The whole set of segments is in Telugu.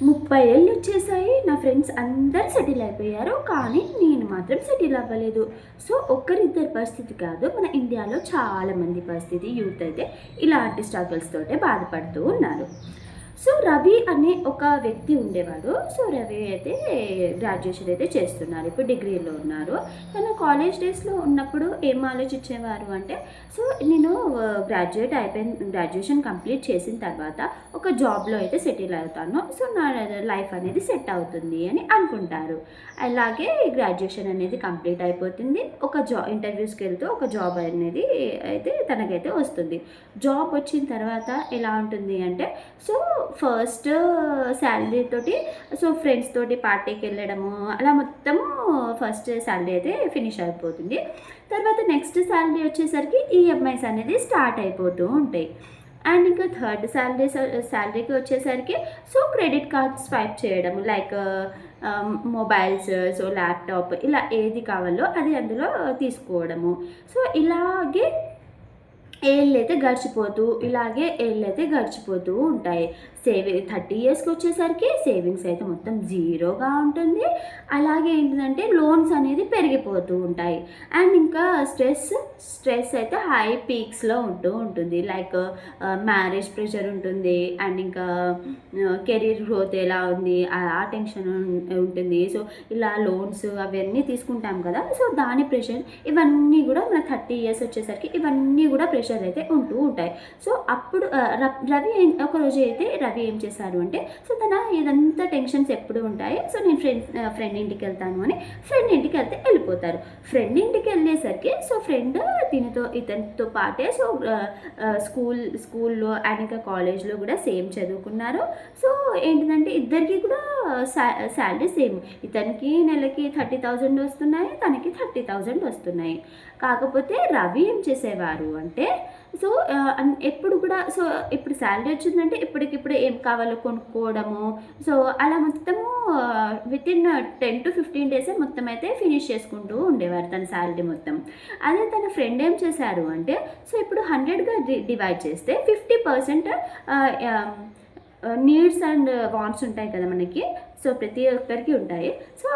30 ఏళ్ళు వచ్చేసాయి. నా ఫ్రెండ్స్ అందరూ సెటిల్ అయిపోయారు. కానీ నేను మాత్రం సెటిల్ అవ్వలేదు. సో ఒక్కరిద్దరి పరిస్థితి కాదు, మన ఇండియాలో చాలామంది పరిస్థితి యూత్ అయితే ఇలాంటి స్ట్రగుల్స్ తోటే బాధపడుతూ ఉన్నారు. సో రవి అనే ఒక వ్యక్తి ఉండేవాడు. సో రవి అయితే గ్రాడ్యుయేషన్ అయితే చేస్తున్నారు, ఇప్పుడు డిగ్రీలో ఉన్నారు. తన కాలేజ్ డేస్లో ఉన్నప్పుడు ఏం ఆలోచించేవారు అంటే, సో నేను గ్రాడ్యుయేషన్ కంప్లీట్ చేసిన తర్వాత ఒక జాబ్లో అయితే సెటిల్ అవుతాను, సో నా లైఫ్ అనేది సెట్ అవుతుంది అని అనుకుంటారు. అలాగే గ్రాడ్యుయేషన్ అనేది కంప్లీట్ అయిపోతుంది. ఒక ఇంటర్వ్యూస్కి వెళ్తూ ఒక జాబ్ అనేది అయితే తనకైతే వస్తుంది. జాబ్ వచ్చిన తర్వాత ఎలా ఉంటుంది అంటే, సో ఫస్ట్ శాలరీ తోటి సో ఫ్రెండ్స్ తోటి పార్టీకి వెళ్ళడము అలా మొత్తము ఫస్ట్ శాలరీ అయితే ఫినిష్ అయిపోతుంది. తర్వాత నెక్స్ట్ శాలరీ వచ్చేసరికి ఈఎంఐస్ అనేది స్టార్ట్ అయిపోతూ ఉంటాయి. అండ్ ఇంకా థర్డ్ శాలరీకి వచ్చేసరికి సో క్రెడిట్ కార్డ్ స్వైప్ చేయడం, లైక్ మొబైల్స్, సో ల్యాప్టాప్, ఇలా ఏది కావాలో అది అందులో తీసుకోవడము. సో ఇలాగే ఏళ్ళైతే గడిచిపోతూ ఉంటాయి. 30 ఇయర్స్కి వచ్చేసరికి సేవింగ్స్ అయితే మొత్తం జీరోగా ఉంటుంది. అలాగే ఏంటంటే లోన్స్ అనేది పెరిగిపోతూ ఉంటాయి. అండ్ ఇంకా స్ట్రెస్ అయితే హై పీక్స్లో ఉంటుంది. లైక్ మ్యారేజ్ ప్రెషర్ ఉంటుంది. అండ్ ఇంకా కెరీర్ గ్రోత్ ఎలా ఉంది ఆ టెన్షన్ ఉంటుంది. సో ఇలా లోన్స్ అవన్నీ తీసుకుంటాం కదా, సో దాని ప్రెషర్ ఇవన్నీ కూడా మన 30 ఇయర్స్ వచ్చేసరికి ఇవన్నీ కూడా ప్రెషర్ అయితే ఉంటూ ఉంటాయి. సో అప్పుడు రవి ఒకరోజు అయితే ఏం చేశారు అంటే, సో తన ఇదంతా టెన్షన్స్ ఎప్పుడు ఉంటాయి. సో నేను ఫ్రెండ్ ఇంటికి వెళ్తాను అని ఫ్రెండ్ ఇంటికి వెళ్ళిపోతారు. ఫ్రెండ్ ఇంటికి వెళ్ళేసరికి సో ఫ్రెండ్ ఇతనితో పాటే సో స్కూల్లో అండ్ ఇంకా కాలేజ్లో కూడా సేమ్ చదువుకున్నారు. సో ఏంటిదంటే ఇద్దరికి కూడా శాలరీ సేమ్. ఇతనికి నెలకి 30,000 వస్తున్నాయి, తనకి 30,000 వస్తున్నాయి. కాకపోతే రవి ఏం చేసేవారు అంటే, సో ఎప్పుడు కూడా సో ఇప్పుడు శాలరీ వచ్చిందంటే ఇప్పటికిప్పుడు ఏం కావాలో కొనుక్కోవడము, సో అలా మొత్తము వితిన్ 10 to 15 డేసే మొత్తం అయితే ఫినిష్ చేసుకుంటూ ఉండేవారు తన శాలరీ మొత్తం. అదే తన ఫ్రెండ్ ఏం చేశారు అంటే, సో ఇప్పుడు 100గా డివైడ్ చేస్తే 50% నీడ్స్ అండ్ వాంట్స్ ఉంటాయి కదా మనకి, సో ప్రతి ఒక్కరికి ఉంటాయి. సో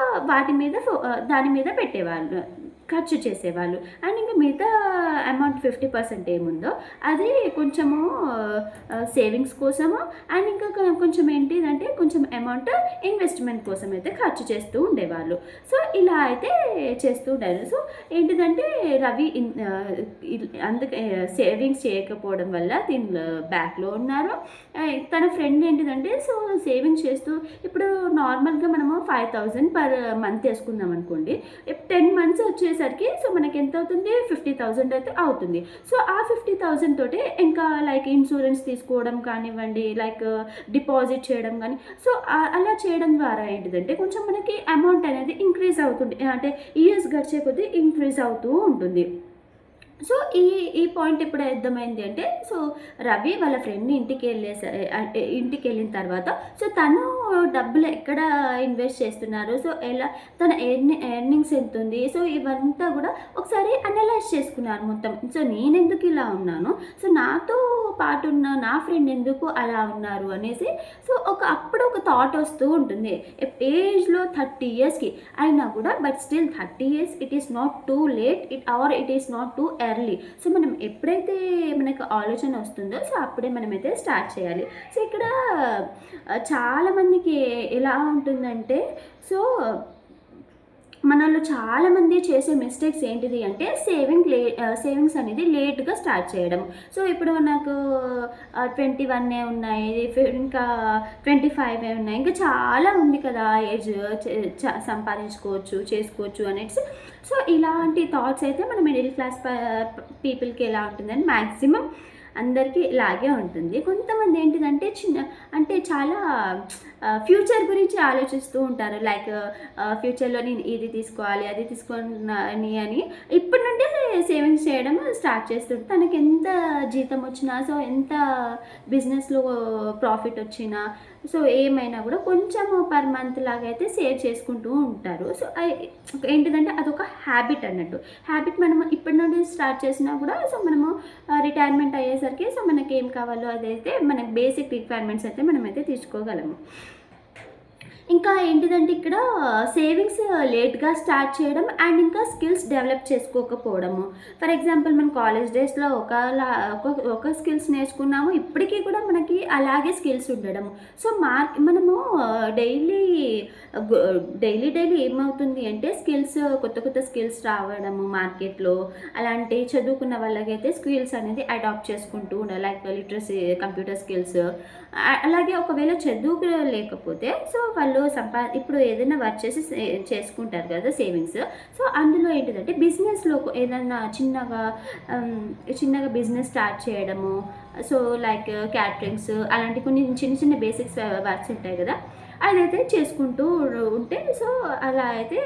దాని మీద పెట్టేవాళ్ళు, ఖర్చు చేసేవాళ్ళు. అండ్ ఇంకా మిగతా అమౌంట్ 50% ఏముందో అది కొంచెము సేవింగ్స్ కోసము, అండ్ ఇంకా కొంచెం ఏంటిదంటే కొంచెం అమౌంట్ ఇన్వెస్ట్మెంట్ కోసం అయితే ఖర్చు చేస్తూ ఉండేవాళ్ళు. సో ఇలా అయితే చేస్తూ ఉండాలి. సో ఏంటిదంటే రవి అందుకే సేవింగ్స్ చేయకపోవడం వల్ల దీని బ్యాక్లో ఉన్నారు. తన ఫ్రెండ్ ఏంటిదంటే సో సేవింగ్స్ చేస్తూ, ఇప్పుడు నార్మల్గా మనము 5,000 per month వేసుకుందాం అనుకోండి. 10 months వచ్చేసరికి సో మనకి ఎంత అవుతుంది, 50,000 అయితే అవుతుంది. సో ఆ 50,000 తోటి ఇంకా లైక్ ఇన్సూరెన్స్ తీసుకోవడం కానివ్వండి, లైక్ డిపాజిట్ చేయడం కానీ, సో అలా చేయడం ద్వారా ఏంటిదంటే కొంచెం మనకి అమౌంట్ అనేది ఇంక్రీజ్ అవుతుంది, అంటే ఇయర్స్ గడిచే కొద్దీ ఇంక్రీజ్ అవుతూ ఉంటుంది. సో ఈ పాయింట్ ఎప్పుడు అర్థమైంది అంటే, సో రవి వాళ్ళ ఫ్రెండ్ ఇంటికి వెళ్ళిన తర్వాత సో తను డబ్బులు ఎక్కడ ఇన్వెస్ట్ చేస్తున్నారు, సో ఎలా తన ఎర్నింగ్స్ ఎంత ఉంది, సో ఇవంతా కూడా ఒకసారి అనలైజ్ చేసుకున్నారు మొత్తం. సో నేను ఎందుకు ఇలా ఉన్నాను, సో నాతో పాటు ఉన్న నా ఫ్రెండ్ ఎందుకు అలా ఉన్నారు అనేసి సో అప్పుడు ఒక థాట్ వస్తూ ఉంటుంది. ఏజ్లో 30 ఇయర్స్కి అయినా కూడా, but still 30 years it is not too late, it is not too early. So మనం ఎప్పుడైతే మనకు ఆలోచన వస్తుందో సో అప్పుడే మనమైతే స్టార్ట్ చేయాలి. సో ఇక్కడ చాలామందికి ఎలా ఉంటుందంటే, సో మనలో చాలామంది చేసే మిస్టేక్స్ ఏంటిది అంటే సేవింగ్స్ అనేది లేట్గా స్టార్ట్ చేయడం. సో ఇప్పుడు నాకు 21 ఉన్నాయి, ఇంకా 25 ఉన్నాయి, ఇంకా చాలా ఉంది కదా ఏజ్, చేసుకోవచ్చు అనేసి. సో ఇలాంటి థాట్స్ అయితే మన మిడిల్ క్లాస్ పీపుల్కి ఎలా ఉంటుందని మ్యాక్సిమం అందరికీ ఇలాగే ఉంటుంది. కొంతమంది ఏంటిదంటే చాలా ఫ్యూచర్ గురించి ఆలోచిస్తూ ఉంటారు. లైక్ ఫ్యూచర్లో నేను ఇది తీసుకోవాలి, అది తీసుకోని అని ఇప్పటి నుండే సేవింగ్స్ చేయడం స్టార్ట్ చేస్తుంది. తనకి ఎంత జీతం వచ్చినా, సో ఎంత బిజినెస్లో ప్రాఫిట్ వచ్చినా, సో ఏమైనా కూడా కొంచెం పర్ మంత్ లాగా అయితే సేవ్ చేసుకుంటూ ఉంటారు. సో ఏంటిదంటే అదొక హ్యాబిట్ అన్నట్టు. హ్యాబిట్ మనము ఇప్పటి నుండి స్టార్ట్ చేసినా కూడా సో మనము రిటైర్మెంట్ అయ్యేసరికి సో మనకి ఏం కావాలో అదైతే మనకి బేసిక్ రిక్వైర్మెంట్స్ అయితే మనమైతే తీసుకోగలము. ఇంకా ఏంటిదంటే ఇక్కడ సేవింగ్స్ లేట్‌గా స్టార్ట్ చేయడం అండ్ ఇంకా స్కిల్స్ డెవలప్ చేసుకోకపోవడము. ఫర్ ఎగ్జాంపుల్ మన కాలేజ్ డేస్‌లో ఒక స్కిల్స్ నేర్చుకున్నాము. ఇప్పటికి కూడా మనకి అలాగే స్కిల్స్ ఉండడము. సో, మనము డైలీ గు డైలీ ఏమవుతుంది అంటే కొత్త స్కిల్స్ రావడము మార్కెట్‌లో. అలాంటి చదువుకున్న వాళ్ళకైతే స్కిల్స్ అనేది అడాప్ట్ చేసుకుంటూ ఉండాలి. Like literacy, computer skills. అలాగే ఒకవేళ చదువు లేకపోతే సో, వాళ్ళు ఇప్పుడు ఏదైనా వర్క్ చేసి చేసుకుంటారు కదా సేవింగ్స్. సో, అందులో ఏంటిదంటే బిజినెస్‌లో ఏదన్నా చిన్నగా బిజినెస్ స్టార్ట్ చేయడము. సో, లైక్ క్యాటరింగ్స్ అలాంటి కొన్ని చిన్న బేసిక్స్ వర్క్స్ ఉంటాయి కదా! అదైతే చేసుకుంటూ ఉంటే సో, అలా అయితే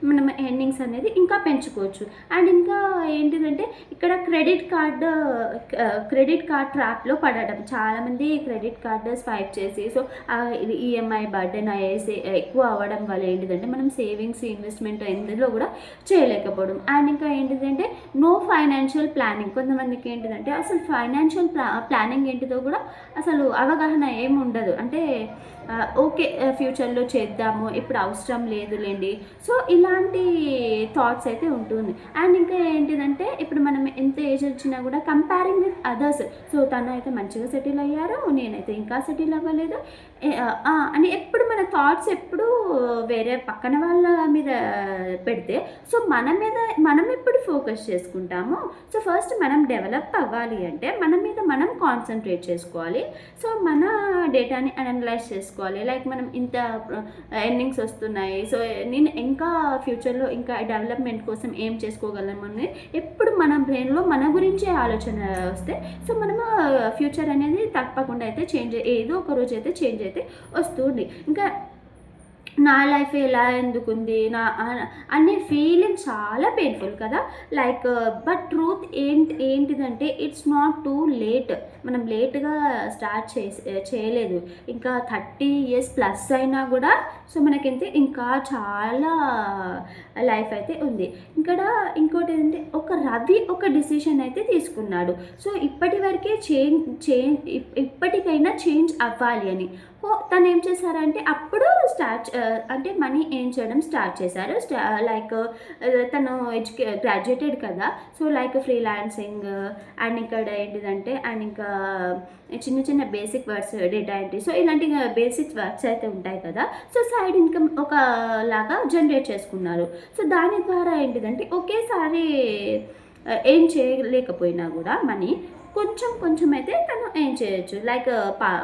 మనం ఎర్నింగ్స్ అనేది ఇంకా పెంచుకోవచ్చు. అండ్ ఇంకా ఏంటిదంటే ఇక్కడ క్రెడిట్ కార్డ్ ట్రాప్‌లో పడడం. చాలామంది క్రెడిట్ కార్డ్ స్వైప్ చేసి సో, ఇది ఈఎంఐ బర్డెన్ అయ్యేసి ఎక్కువ అవ్వడం వల్ల ఏంటిదంటే మనం సేవింగ్స్, ఇన్వెస్ట్‌మెంట్ ఎందులో కూడా చేయలేకపోవడం. అండ్ ఇంకా ఏంటిదంటే నో ఫైనాన్షియల్ ప్లానింగ్. కొంతమందికి ఏంటిదంటే అసలు ఫైనాన్షియల్ ప్లానింగ్ ఏంటిదో కూడా అసలు అవగాహన ఏముండదు. అంటే ఓకే. ఫ్యూచర్‌లో చేద్దాము. ఇప్పుడు అవసరం లేదులెండి. సో, ఇలాంటి థాట్స్ అయితే ఉంటుంది. అండ్ ఇంకా ఏంటిదంటే ఇప్పుడు మనం ఎంత ఏజ్ వచ్చినా కూడా కంపేరింగ్ విత్ అదర్స్. సో, తనైతే మంచిగా సెటిల్ అయ్యారు. నేనైతే ఇంకా సెటిల్ అవ్వలేదు. అని ఎప్పుడు మన థాట్స్ ఎప్పుడూ వేరే పక్కన వాళ్ళ మీద పెడితే సో, మనం ఎప్పుడు ఫోకస్ చేసుకుంటామో సో, ఫస్ట్ మనం డెవలప్ అవ్వాలి అంటే మన మీద మనం కాన్సంట్రేట్ చేసుకోవాలి. సో, మన డేటాని అనలైజ్ చేసుకోవాలి. లైక్ మనం ఇంత ఎర్నింగ్స్ వస్తున్నాయి. సో, నేను ఇంకా ఫ్యూచర్‌లో ఇంకా డెవలప్‌మెంట్ కోసం ఏం చేసుకోగలమని ఎప్పుడు మన బ్రెయిన్‌లో మన గురించే ఆలోచన వస్తే సో, మనము ఫ్యూచర్ అనేది తప్పకుండా అయితే ఏదో ఒక రోజు అయితే చేంజ్ అయితే వస్తుంది. ఇంకా నా లైఫ్ ఎలా ఎందుకుంది అనే ఫీలింగ్ చాలా పెయిన్ఫుల్ కదా! లైక్ బట్ ట్రూత్ ఏంటిదంటే ఇట్స్ నాట్ టూ లేట్. మనం లేట్‌గా స్టార్ట్ చేయలేదు. ఇంకా 30 ఇయర్స్ ప్లస్ అయినా కూడా సో, మనకైతే ఇంకా చాలా లైఫ్ అయితే ఉంది. ఇక్కడ ఇంకోటేంటంటే రవి ఒక డిసిషన్ అయితే తీసుకున్నాడు. సో, ఇప్పటి వరకే ఇప్పటికైనా చేంజ్ అవ్వాలి అని. తనేం చేశారంటే అప్పుడు అంటే మనీ ఎర్న్ చేయడం స్టార్ట్ చేశారు. లైక్ తను గ్రాడ్యుయేటెడ్ కదా! సో, లైక్ ఫ్రీలాన్సింగ్ అండ్ ఇక్కడ ఏంటిదంటే అండ్ ఇంకా చిన్న basic works, data entry so, ఇలాంటి బేసిక్ వర్క్స్ అయితే ఉంటాయి కదా! సో, సైడ్ ఇన్‌కమ్ లాగా జనరేట్ చేసుకున్నారు. సో, దాని ద్వారా ఏంటిదంటే ఒకేసారి ఎర్న్ చేయలేకపోయినా కూడా మనీ కొంచెం అయితే తను ఎర్న్ చేయొచ్చు. లైక్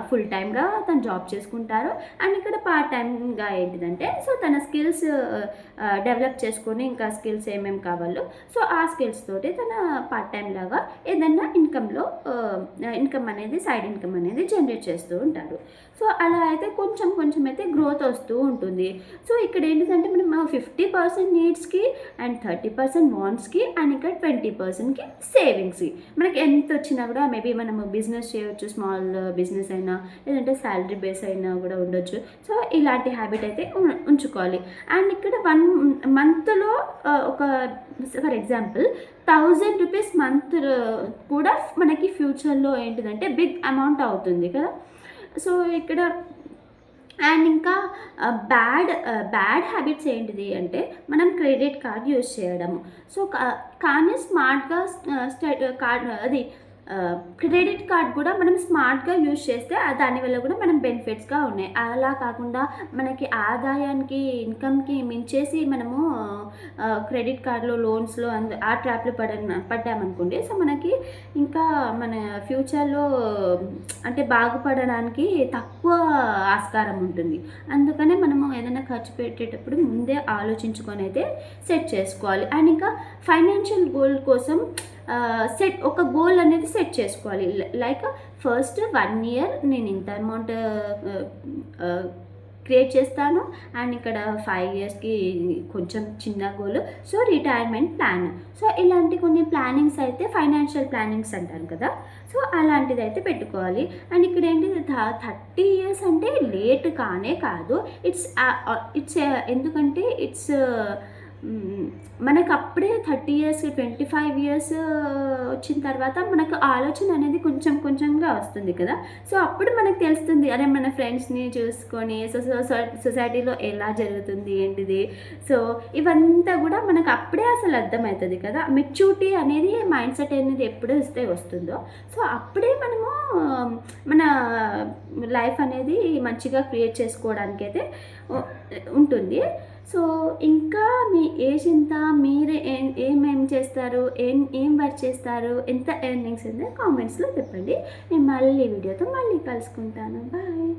ఫుల్ టైమ్‌గా తను జాబ్ చేసుకుంటారు. అండ్ ఇక్కడ పార్ట్ టైమ్‌గా ఏంటిదంటే సో, తన స్కిల్స్ డెవలప్ చేసుకొని ఇంకా స్కిల్స్ ఏమేమి కావాలో సో, ఆ స్కిల్స్ తోటి తన పార్ట్ టైమ్ లాగా ఏదన్నా ఇన్కమ్ అనేది సైడ్ ఇన్కమ్ అనేది జనరేట్ చేస్తూ ఉంటారు. సో, అలా అయితే కొంచెం అయితే గ్రోత్ వస్తూ ఉంటుంది. సో, ఇక్కడ ఏంటిదంటే మనం 50% నీడ్స్‌కి అండ్ 30% వాంట్స్‌కి అండ్ ఇంకా 20%కి సేవింగ్స్‌కి. మనకి ఎంత వచ్చినా కూడా మేబీ మనము బిజినెస్ చేయొచ్చు. స్మాల్ బిజినెస్ అయినా లేదంటే శాలరీ బేస్ అయినా కూడా ఉండొచ్చు. సో, ఇలాంటి హ్యాబిట్ అయితే ఉంచుకోవాలి. అండ్ ఇక్కడ 1 మంత్‌లో ఫర్ ఎగ్జాంపుల్ ₹1000 మంత్ కూడా మనకి ఫ్యూచర్‌లో ఏంటిదంటే బిగ్ అమౌంట్ అవుతుంది కదా! సో, ఇక్కడ అండ్ ఇంకా బ్యాడ్ హ్యాబిట్స్ ఏంటిది అంటే మనం క్రెడిట్ కార్డ్ యూజ్ చేయడము. సో, కానీ స్మార్ట్‌గా క్రెడిట్ కార్డ్ కూడా మనం స్మార్ట్‌గా యూజ్ చేస్తే దానివల్ల కూడా మనం బెనిఫిట్స్‌గా ఉన్నాయి. అలా కాకుండా మనకి ఆదాయానికి, ఇన్కమ్‌కి మించేసి మనము క్రెడిట్ కార్డ్‌లో, లోన్స్‌లో ఆ ట్రాప్‌లో పడ్డామనుకోండి. సో, మనకి ఇంకా మన ఫ్యూచర్‌లో అంటే బాగుపడడానికి తక్కువ ఆస్కారం ఉంటుంది. అందుకనే మనము ఏదైనా ఖర్చు పెట్టేటప్పుడు ముందే ఆలోచించుకొని అయితే సెట్ చేసుకోవాలి. అండ్ ఇంకా ఫైనాన్షియల్ గోల్ కోసం ఒక గోల్ అనేది సెట్ చేసుకోవాలి. లైక్ ఫస్ట్ 1 ఇయర్ నేను ఇంత అమౌంట్ క్రియేట్ చేస్తాను. అండ్ ఇక్కడ 5 ఇయర్స్‌కి కొంచెం చిన్న goal. So, retirement plan. So, ఇలాంటి కొన్ని ప్లానింగ్స్ అయితే ఫైనాన్షియల్ ప్లానింగ్స్ అంటారు కదా! సో, అలాంటిది అయితే పెట్టుకోవాలి. అండ్ ఇక్కడ ఏంటి 30 ఇయర్స్ అంటే లేట్ కానే కాదు. ఎందుకంటే హ్మ్. మనకప్పుడే 30 ఇయర్స్, 25 ఇయర్స్ వచ్చిన తర్వాత మనకు ఆలోచన అనేది కొంచెం కొంచెంగా వస్తుంది కదా! సో, అప్పుడు మనకు తెలుస్తుంది. అరే! మన ఫ్రెండ్స్‌ని చూసుకొని సొసైటీలో ఎలా జరుగుతుంది ఏంటిది. సో, ఇవంతా గూడా మనకు అప్పుడే అసలు అర్థమైతది కదా! మెచ్యూరిటీ అనేది మైండ్ సెట్ అనేది ఎప్పుడైతే వస్తుందో, సో, అప్పుడే మనము మన లైఫ్ అనేది మంచిగా క్రియేట్ చేసుకోవడానికైతే ఉ ఉంటుంది. సో, ఇంకా మీ ఏజ్ ఎంత? మీరు ఏమేం చేస్తారు? ఏం వర్క్ చేస్తారు? ఎంత ఎర్నింగ్స్ ఉందో కామెంట్స్‌లో చెప్పండి. నేను మళ్ళీ వీడియోతో మళ్ళీ కలుసుకుంటాను. బాయ్.